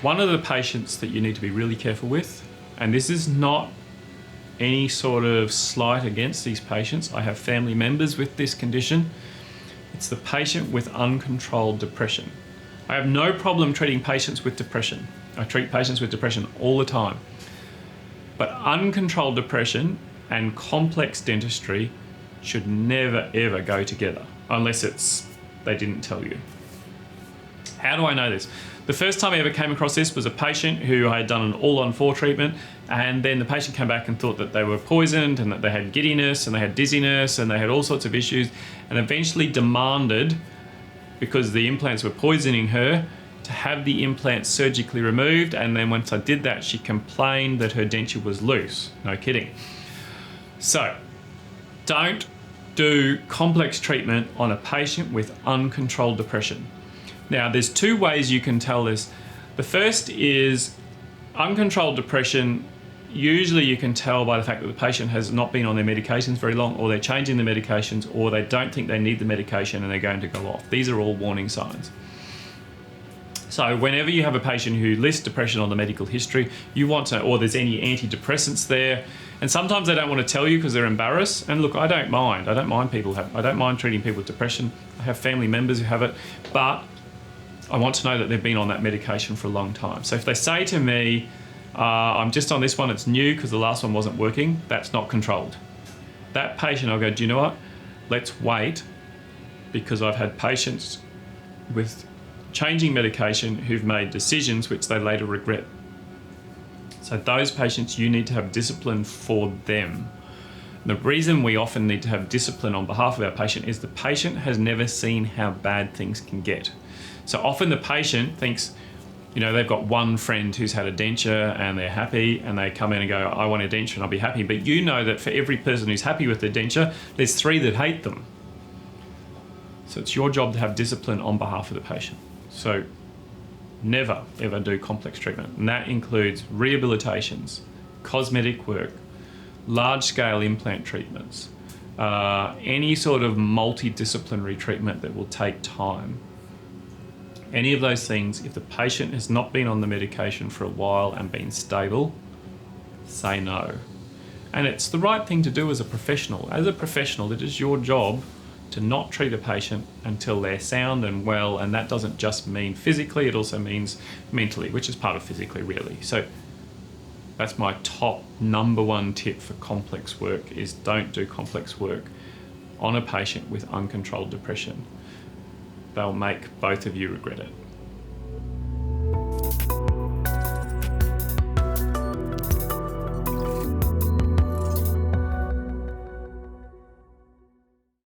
One of the patients that you need to be really careful with, and this is not any sort of slight against these patients. I have family members with this condition. It's the patient with uncontrolled depression. I have no problem treating patients with depression. I treat patients with depression all the time. But uncontrolled depression and complex dentistry should never ever go together unless they didn't tell you. How do I know this? The first time I ever came across this was a patient who I had done an all-on-4 treatment, and then the patient came back and thought that they were poisoned and that they had giddiness and they had dizziness and they had all sorts of issues, and eventually demanded, because the implants were poisoning her, to have the implants surgically removed. And then once I did that, she complained that her denture was loose. No kidding. So don't do complex treatment on a patient with uncontrolled depression. Now, there's two ways you can tell this. The first is uncontrolled depression. Usually you can tell by the fact that the patient has not been on their medications very long, or they're changing the medications, or they don't think they need the medication and they're going to go off. These are all warning signs. So whenever you have a patient who lists depression on the medical history, you want to, or there's any antidepressants there, and sometimes they don't want to tell you because they're embarrassed. And look, I don't mind treating people with depression. I have family members who have it, but I want to know that they've been on that medication for a long time. So if they say to me, I'm just on this one, it's new because the last one wasn't working, that's not controlled. That patient, I'll go, do you know what? Let's wait, because I've had patients with changing medication who've made decisions which they later regret. So those patients, you need to have discipline for them. The reason we often need to have discipline on behalf of our patient is the patient has never seen how bad things can get. So often the patient thinks, they've got one friend who's had a denture and they're happy, and they come in and go, I want a denture and I'll be happy. But you know that for every person who's happy with their denture, there's 3 that hate them. So it's your job to have discipline on behalf of the patient. So never ever do complex treatment. And that includes rehabilitations, cosmetic work, large-scale implant treatments, any sort of multidisciplinary treatment that will take time. Any of those things, if the patient has not been on the medication for a while and been stable, say no. And it's the right thing to do as a professional. As a professional, it is your job to not treat a patient until they're sound and well, and that doesn't just mean physically, it also means mentally, which is part of physically, really. So that's my top #1 tip for complex work, is don't do complex work on a patient with uncontrolled depression. They'll make both of you regret it.